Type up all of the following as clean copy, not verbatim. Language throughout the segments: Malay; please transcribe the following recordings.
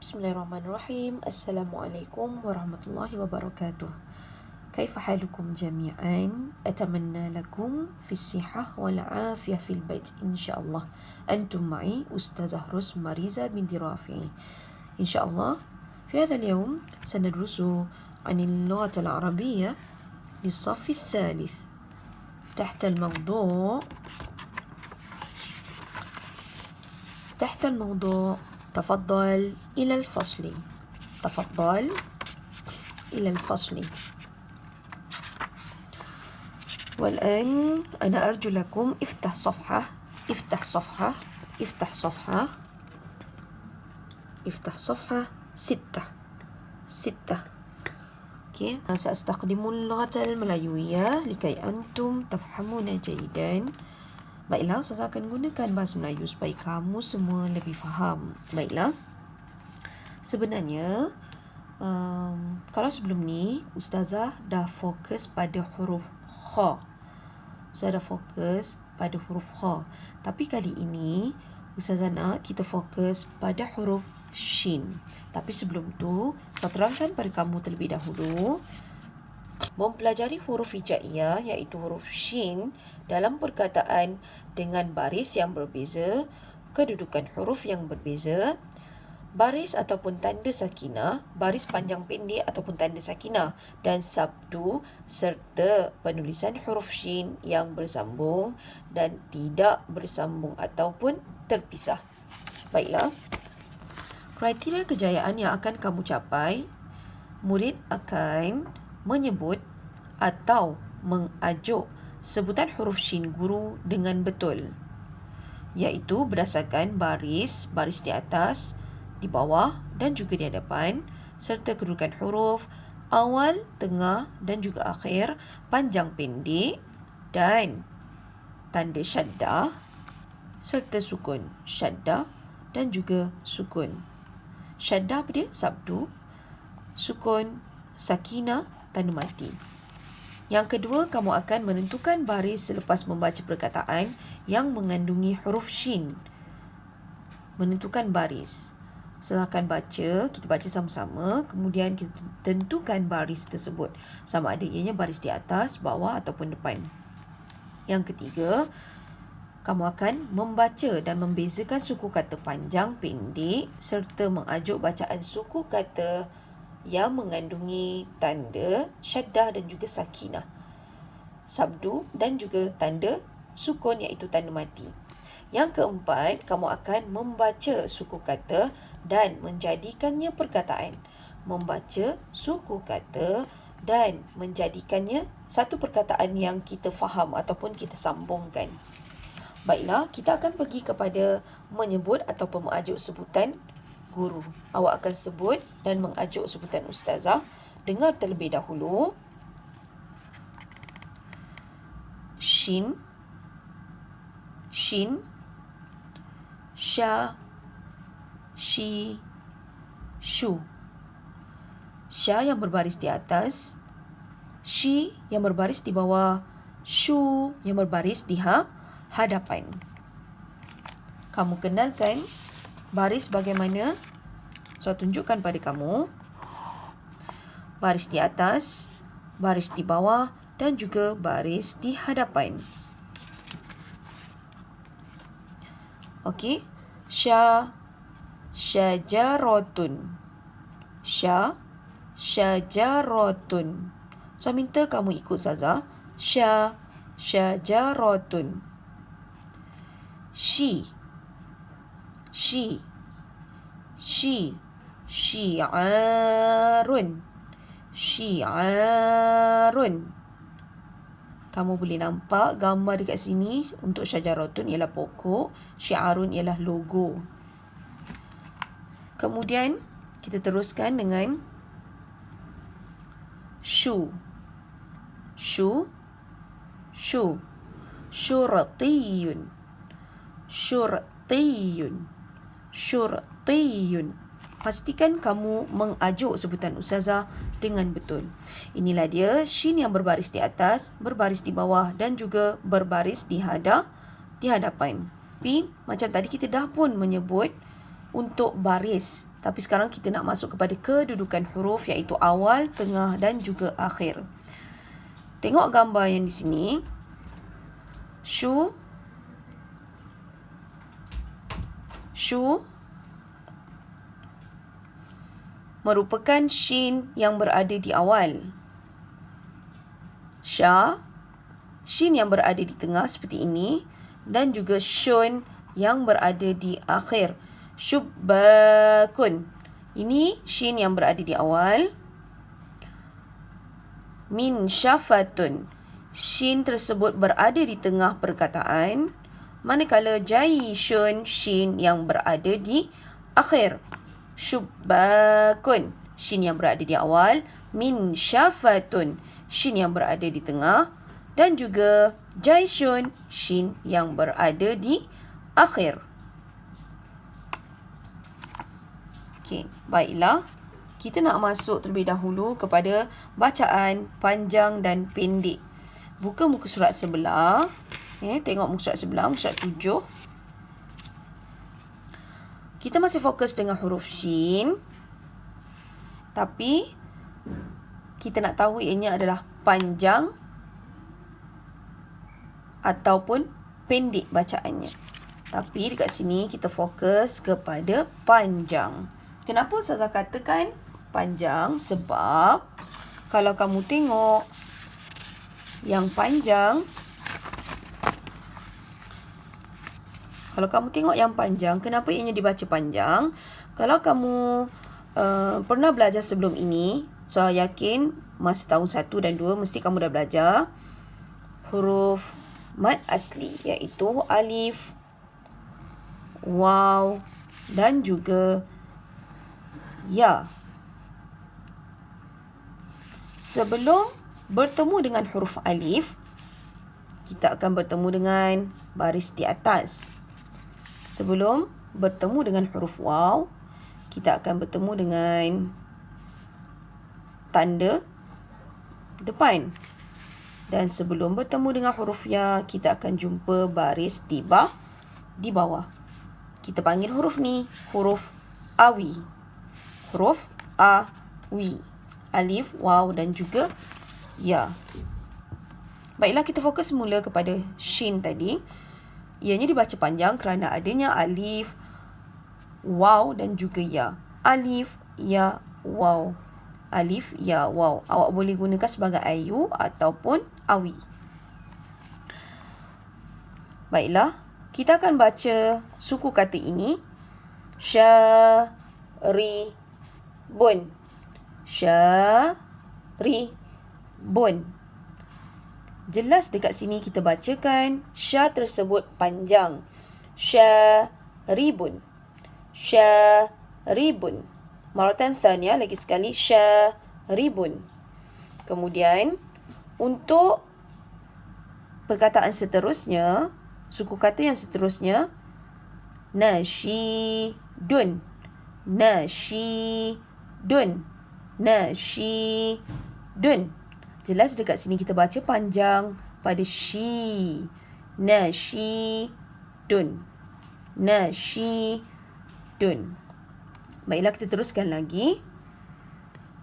Bismillahirrahmanirrahim. Assalamualaikum warahmatullahi wabarakatuh. كيف حالكم جميعا؟ أتمنى لكم في الصحة والعافية في البيت إن شاء الله. أنتم معي أستاذة رسم ماريزا بنت رافعي. إن شاء الله في هذا اليوم سندرس عن اللغة العربية للصف الثالث تحت الموضوع تفضل إلى الفصل. تفضل إلى الفصل. والآن أنا أرجو لكم افتح صفحة 6. Okay. سأستخدم اللغة الملايوية لكي أنتم تفهمون جيدا. Baiklah, saya akan gunakan bahasa Melayu supaya kamu semua lebih faham. Baiklah. Sebenarnya, kalau sebelum ni, Ustazah dah fokus pada huruf kha. Saya dah fokus pada huruf kha. Tapi kali ini, Ustazah nak kita fokus pada huruf shin. Tapi sebelum tu, saya terangkan pada kamu terlebih dahulu. Mempelajari huruf hijaiyah iaitu huruf shin dalam perkataan dengan baris yang berbeza, kedudukan huruf yang berbeza, baris ataupun tanda sakinah, baris panjang pendek ataupun tanda sakinah dan sabdu serta penulisan huruf shin yang bersambung dan tidak bersambung ataupun terpisah. Baiklah. Kriteria kejayaan yang akan kamu capai, murid akan menyebut atau mengajuk sebutan huruf shin guru dengan betul, iaitu berdasarkan baris di atas, di bawah dan juga di hadapan, serta kedudukan huruf awal, tengah dan juga akhir, panjang pendek dan tanda syaddah serta sukun. Syaddah dan juga sukun. Syaddah apa dia? Sabdu. Sukun sakinah, tanda mati. Yang kedua, kamu akan menentukan baris selepas membaca perkataan yang mengandungi huruf shin. Menentukan baris. Silakan baca, kita baca sama-sama, kemudian kita tentukan baris tersebut. Sama ada ianya baris di atas, bawah ataupun depan. Yang ketiga, kamu akan membaca dan membezakan suku kata panjang, pendek serta mengajuk bacaan suku kata yang mengandungi tanda syaddah dan juga sakinah, sabdu dan juga tanda sukun iaitu tanda mati. Yang keempat, kamu akan membaca suku kata dan menjadikannya perkataan. Membaca suku kata dan menjadikannya satu perkataan yang kita faham ataupun kita sambungkan. Baiklah, kita akan pergi kepada menyebut ataupun mengajuk sebutan guru. Awak akan sebut dan mengajuk sebutan ustazah. Dengar terlebih dahulu. Shin, shin, sya, shi, shu. Sya yang berbaris di atas, shi yang berbaris di bawah, shu yang berbaris di hadapan. Kamu kenalkan baris bagaimana? Saya tunjukkan pada kamu. Baris di atas, baris di bawah dan juga baris di hadapan. Okey. Sya, syajaratun. Sya, syajaratun. Saya minta kamu ikut saja. Sya, syajaratun. Shi, shi, shi, syi'arun, syi'arun. Kamu boleh nampak gambar dekat sini. Untuk syajaratun ialah pokok, syi'arun ialah logo. Kemudian kita teruskan dengan shu, shu, shu, syurtiyun, syurtiyun, syurtiyun. Pastikan kamu mengajuk sebutan ustazah dengan betul. Inilah dia shin yang berbaris di atas, berbaris di bawah dan juga berbaris di hadapan. Tapi macam tadi kita dah pun menyebut untuk baris Tapi sekarang kita nak masuk kepada kedudukan huruf, iaitu awal, tengah dan juga akhir. Tengok gambar yang di sini. Shu merupakan shin yang berada di awal. Sha, shin yang berada di tengah seperti ini. Dan juga shun yang berada di akhir. Syubbakun. Ini shin yang berada di awal. Min syafatun. Shin tersebut berada di tengah perkataan. Manakala jaishun, shin yang berada di akhir. Syubbakun. Shin yang berada di awal. Min syafatun. Shin yang berada di tengah. Dan juga jaishun, shin yang berada di akhir. Okey, baiklah. Kita nak masuk terlebih dahulu kepada bacaan panjang dan pendek. Buka muka surat sebelah. Tengok muka surat sebelah, muka surat 7. Kita masih fokus dengan huruf shin. Tapi kita nak tahu ianya adalah panjang ataupun pendek bacaannya. Tapi dekat sini kita fokus kepada panjang. Kenapa Ustazah katakan panjang? Sebab kalau kamu tengok yang panjang, kenapa ianya dibaca panjang? Kalau kamu pernah belajar sebelum ini, saya yakin masa tahun 1 dan 2 mesti kamu dah belajar huruf mad asli, iaitu alif, waw dan juga ya. Sebelum bertemu dengan huruf alif, kita akan bertemu dengan baris di atas. Sebelum bertemu dengan huruf waw, kita akan bertemu dengan tanda depan. Dan sebelum bertemu dengan huruf ya, kita akan jumpa baris di bawah. Kita panggil huruf ni huruf awi. Huruf awi. Alif, waw dan juga ya. Baiklah, kita fokus semula kepada shin tadi. Ianya dibaca panjang kerana adanya alif, waw dan juga ya. Alif, ya, waw. Alif, ya, waw. Awak boleh gunakan sebagai ayu ataupun awi. Baiklah, kita akan baca suku kata ini. Syaribun. Syaribun. Jelas dekat sini kita bacakan sya tersebut panjang. Syaribun. Syaribun. Maratan thaniya, lagi sekali, syaribun. Kemudian, untuk perkataan seterusnya, suku kata yang seterusnya, nasyidun. Nasyidun. Nasyidun. Jelas dekat sini kita baca panjang pada shi. Nasyidun. Nasyidun. Baiklah, kita teruskan lagi.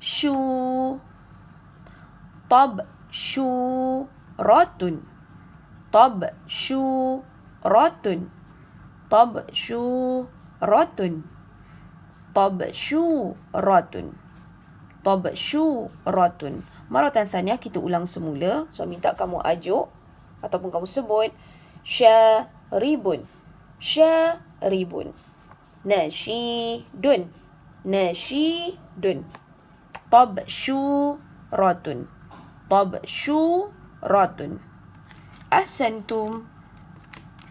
Syu. Tab. Syuratun. Tab. Syuratun. Tab. Syuratun. Tab. Syuratun. Tab. Syuratun. Maratan thaniyah, kita ulang semula. So, minta kamu ajuk ataupun kamu sebut syaribun. Syaribun. Nasyidun. Nasyidun. Tabsyuratun. Tabsyuratun. Ahsantum.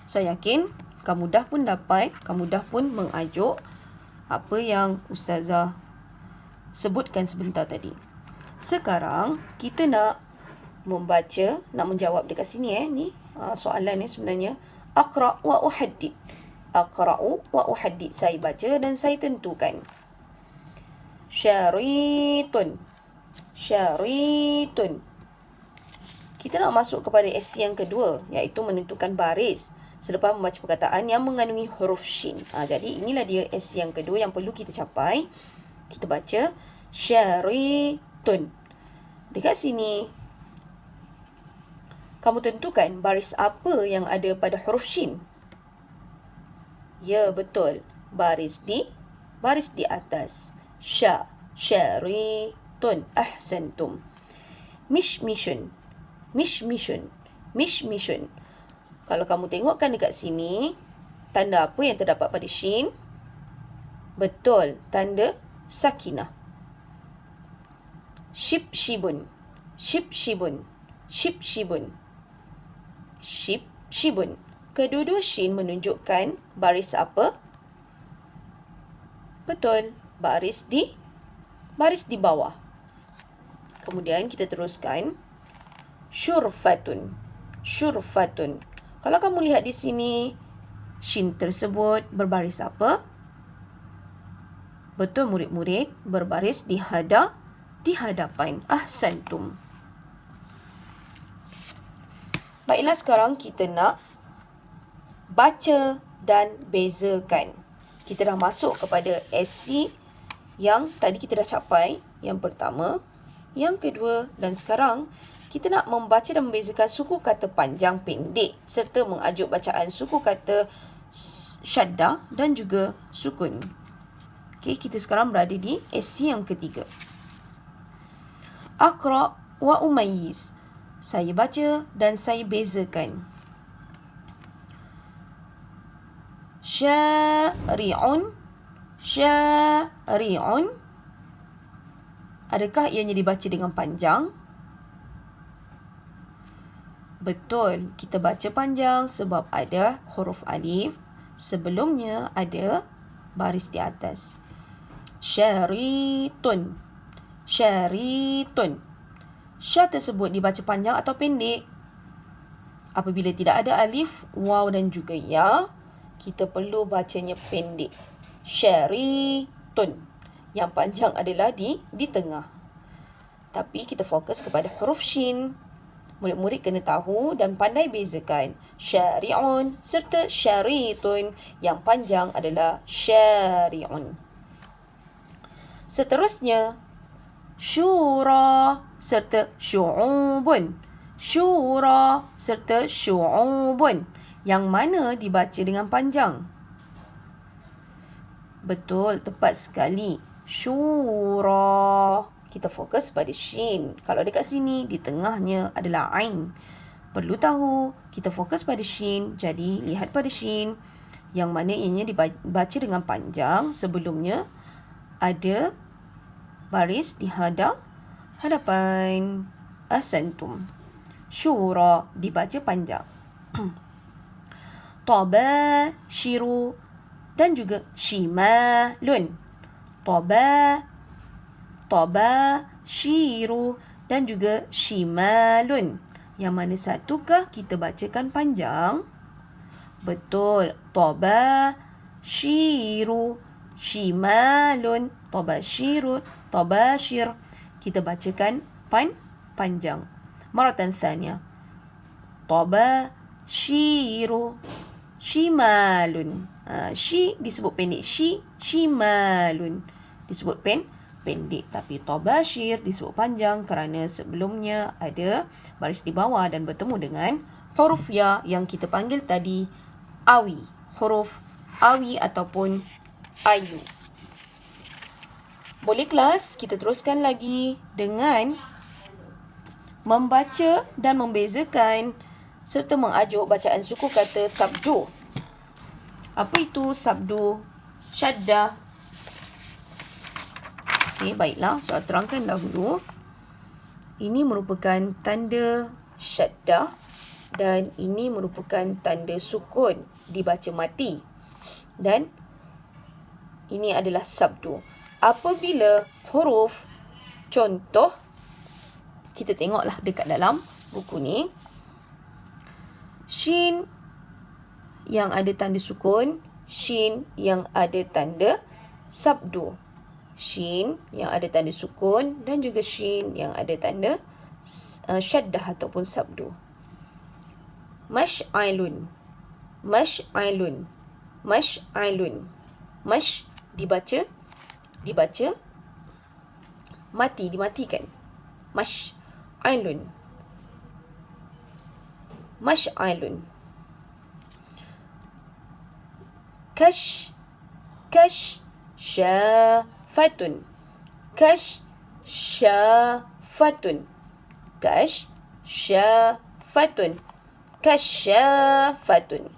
Saya yakin kamu dah pun dapat, kamu dah pun mengajuk apa yang Ustazah sebutkan sebentar tadi. Sekarang kita nak membaca, nak menjawab dekat sini ni soalan ni sebenarnya. Aqra' wa uhaddid. Aqra'u wa uhaddid. Saya baca dan saya tentukan. Syaritun. Syaritun. Kita nak masuk kepada aksi yang kedua, iaitu menentukan baris. selepas membaca perkataan yang mengandungi huruf shin. Jadi inilah dia SC yang kedua yang perlu kita capai. Kita baca syaritun. Dekat sini kamu tentukan baris apa yang ada pada huruf shin. Ya, betul. Baris di atas. Syaritun. Ahsantum. Mishmishun. Kalau kamu tengokkan dekat sini, tanda apa yang terdapat pada shin? Betul, tanda sakinah. Shibshibun. Kedua-dua shin menunjukkan baris apa? Betul, baris di bawah. Kemudian kita teruskan. Syurfatun. Kalau kamu lihat di sini, shin tersebut berbaris apa? Betul, murid-murid, berbaris di hadapan. Ahsantum. Baiklah, sekarang kita nak baca dan bezakan. Kita dah masuk kepada SC yang tadi kita dah capai. Yang pertama, yang kedua, dan sekarang kita nak membaca dan membezakan suku kata panjang pendek serta mengajuk bacaan suku kata syaddah dan juga sukun. Okey, kita sekarang berada di SC yang ketiga. Aqra wa umayyiz. Saya baca dan saya bezakan. Syari'un. Adakah ianya dibaca dengan panjang? Betul, kita baca panjang sebab ada huruf alif. Sebelumnya ada baris di atas. Syaritun. Sya tersebut dibaca panjang atau pendek? Apabila tidak ada alif, waw dan juga ya, kita perlu bacanya pendek. Syaritun. Yang panjang adalah di tengah. Tapi kita fokus kepada huruf shin. Murid-murid kena tahu dan pandai bezakan syari'un serta syaritun. Yang panjang adalah syari'un. Seterusnya, syura serta syu'ubun. Yang mana dibaca dengan panjang? Betul, tepat sekali. Syura. Kita fokus pada shin. Kalau dekat sini, di tengahnya adalah ain. Perlu tahu, kita fokus pada shin. Jadi, lihat pada shin. Yang mana ianya dibaca dengan panjang. Sebelumnya, ada baris di hadapan. Ahsantum. Syura dibaca panjang. Tabashiru dan juga shimalun. Tabashiru dan juga shimalun. Yang mana satukah kita bacakan panjang? Betul. Tabashiru. Shimalun. Tabashir. Kita bacakan panjang. Maratan thaniya. Tabashiru. Shimalun. Shi disebut pendek. Shimalun disebut pendek. Tapi tabashir disebut panjang kerana sebelumnya ada baris di bawah dan bertemu dengan huruf ya yang kita panggil tadi awi. Huruf awi ataupun ayu. Boleh kelas, kita teruskan lagi dengan membaca dan membezakan serta mengajuk bacaan suku kata sabdu. Apa itu sabdu? Syaddah. Okey, baiklah. Saya terangkan dahulu. Ini merupakan tanda syaddah dan ini merupakan tanda sukun dibaca mati. Dan ini adalah sabdu. Apabila huruf contoh, kita tengoklah dekat dalam buku ni. Shin yang ada tanda sukun, shin yang ada tanda sabdu. Shin yang ada tanda sukun dan juga shin yang ada tanda syaddah ataupun sabdu. Mash'alun. Mash'alun. Mash'alun. Mash dibaca, mati, dimatikan. Mash'alun. Mash'alun. Kasyafatun. Kasyafatun. Kasyafatun. Kasyafatun.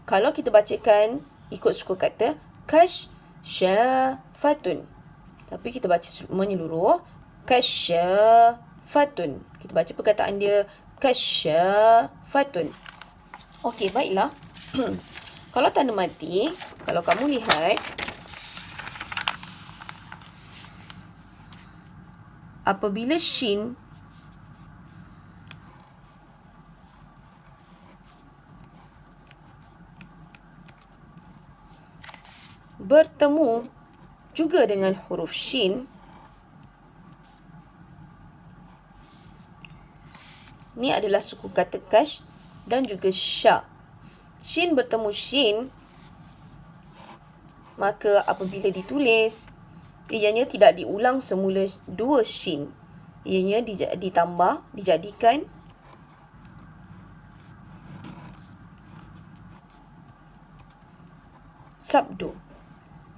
Kalau kita bacakan ikut suku kata kasyafatun, tapi kita baca menyeluruh kasyafatun. Kita baca perkataan dia kasyafatun. Okey, baiklah. Kalau tanda mati, kalau kamu lihat, apabila shin bertemu juga dengan huruf shin, ni adalah suku kata kash dan juga sya. Shin bertemu shin, maka apabila ditulis, ianya tidak diulang semula dua shin. Ianya ditambah, dijadikan sabdu.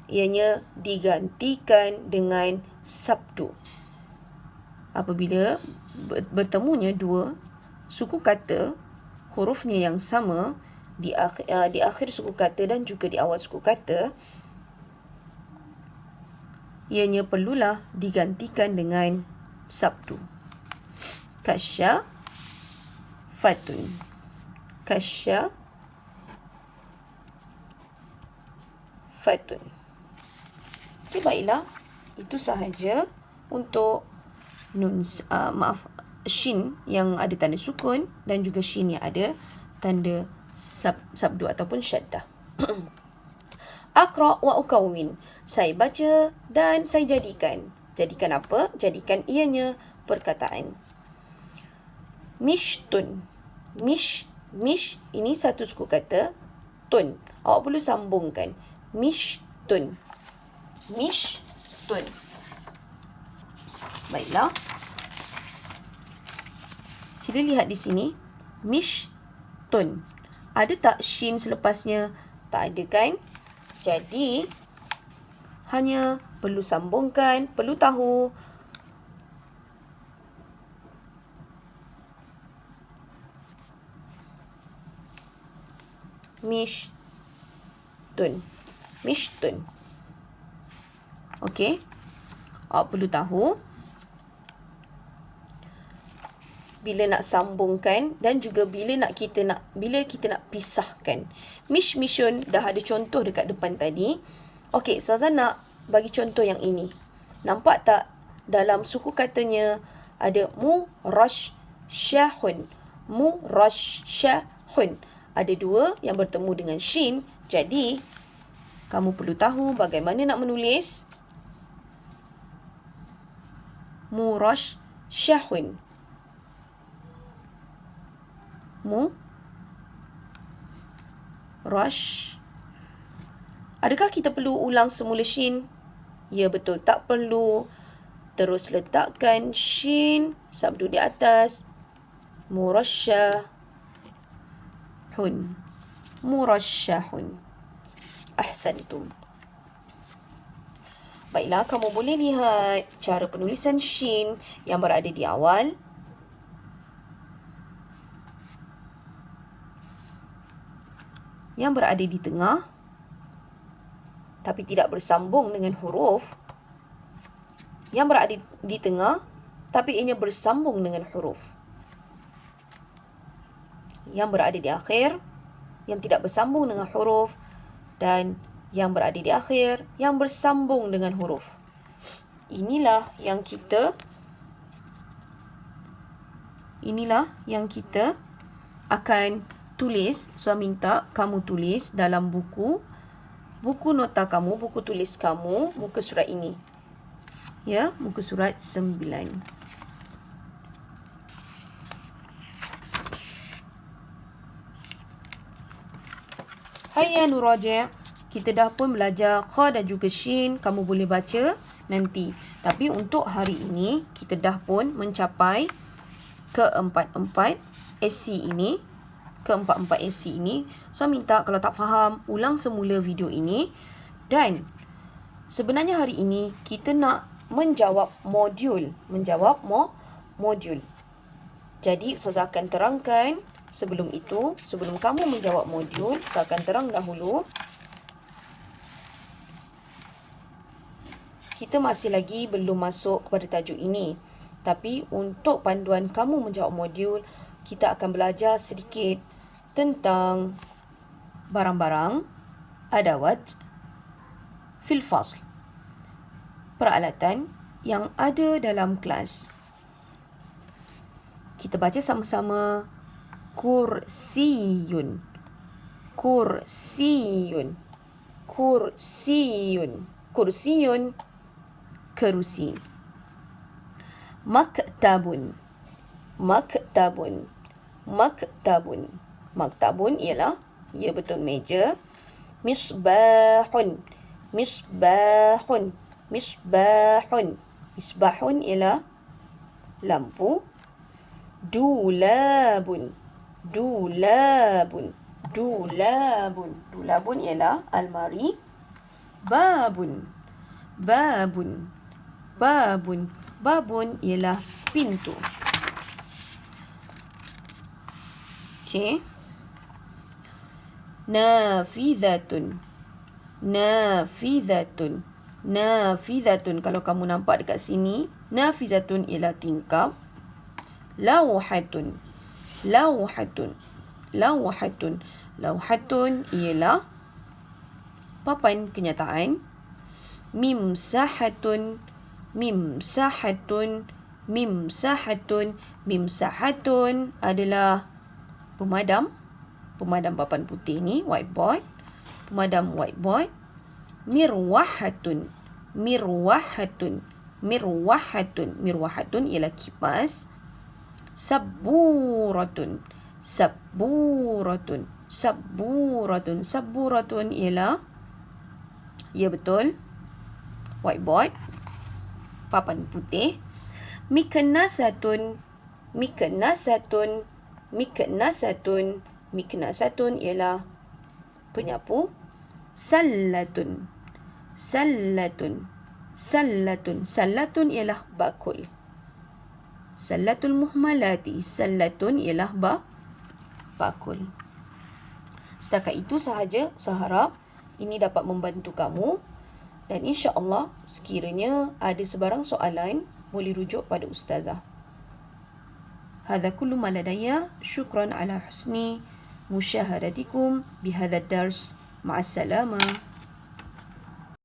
Ianya digantikan dengan sabdu. Apabila bertemunya dua suku kata, hurufnya yang sama di akhir suku kata dan juga di awal suku kata, ianya perlulah digantikan dengan sabdu. Kasyafatun. Kasyafatun. Okay, baiklah. Itu sahaja untuk shin yang ada tanda sukun dan juga shin yang ada tanda sabdu ataupun syaddah. Aqra wa ukawwin. Saya baca dan saya jadikan. Jadikan apa? Jadikan ianya perkataan. Mishtun. Mish ini satu suku kata. Tun. Awak perlu sambungkan. Mishtun. Mishtun. Baiklah. Sila lihat di sini. Mishtun. Ada tak shin selepasnya? Tak ada kan? Jadi, hanya perlu sambungkan, perlu tahu mishtun. Mishtun. Okey. Awak perlu tahu bila nak sambungkan dan juga bila kita nak pisahkan. Mishun dah ada contoh dekat depan tadi. Okey, Ustazah nak bagi contoh yang ini. Nampak tak dalam suku katanya ada murashshahun. Murashshahun. Ada dua yang bertemu dengan shin. Jadi, kamu perlu tahu bagaimana nak menulis murashshahun. Adakah kita perlu ulang semula shin? Ya, betul. Tak perlu. Terus letakkan shin, sabdu di atas. Murashshahun. Murashshahun. Ahsantum. Baiklah, kamu boleh lihat cara penulisan shin yang berada di awal. Yang berada di tengah, tapi tidak bersambung dengan huruf. Yang berada di tengah, tapi ianya bersambung dengan huruf. Yang berada di akhir, yang tidak bersambung dengan huruf. Dan yang berada di akhir, yang bersambung dengan huruf. Inilah yang kita akan tulis. Saya minta kamu tulis dalam buku nota kamu, buku tulis kamu, muka surat ini. Ya, muka surat 9. Hayya nuraja'. Kita dah pun belajar kha dan juga shin. Kamu boleh baca nanti. Tapi untuk hari ini, kita dah pun mencapai keempat-empat SC ini. Keempat-empat SC ini. So, minta kalau tak faham, ulang semula video ini. Dan sebenarnya hari ini, kita nak menjawab modul. Modul. Jadi, Ustazah akan terangkan sebelum itu. Sebelum kamu menjawab modul, saya akan terang dahulu. Kita masih lagi belum masuk kepada tajuk ini. Tapi untuk panduan kamu menjawab modul, kita akan belajar sedikit tentang barang-barang, adawat, fil fasl. Peralatan yang ada dalam kelas. Kita baca sama-sama. Kursiyun. Kursiyun. Kursiyun. Kursiyun. Kerusi. Maktabun. Maktabun. Maktabun. Maktabun ialah, ya betul, meja. Misbahun. Misbahun. Misbahun. Misbahun ialah lampu. Dulabun. Dulabun. Dulabun. Dulabun ialah almari. Babun. Babun. Babun. Babun ialah pintu. Okey. Nafidatun. Nafidatun. Nafidatun. Kalau kamu nampak dekat sini, nafizatun ialah tingkap. Lauhatun. Lauhatun. Lauhatun. Lauhatun ialah papan kenyataan. Mimsahatun. Mimsahatun. Mimsahatun. Mimsahatun adalah pemadam. Pemadam papan putih ni, whiteboard. Pemadam whiteboard. Mirwahatun. Mirwahatun. Mirwahatun. Mirwahatun ialah kipas. Sabburatun. Sabburatun. Sabburatun. Sabburatun ialah, ya betul, whiteboard, papan putih. Miknasatun. Miknasatun. Miknasatun. Miknasatun ialah penyapu. Sallatun. Sallatun. Sallatun. Sallatun ialah bakul. Sallatul muhmalati. Sallatun ialah bakul. Setakat itu sahaja. Saya harap ini dapat membantu kamu. Dan insya-Allah sekiranya ada sebarang soalan, boleh rujuk pada ustazah. Hadza kullu ma ladayya. Syukran ala husni musyahadatikum bihadza ad-dars. Ma'assalamah.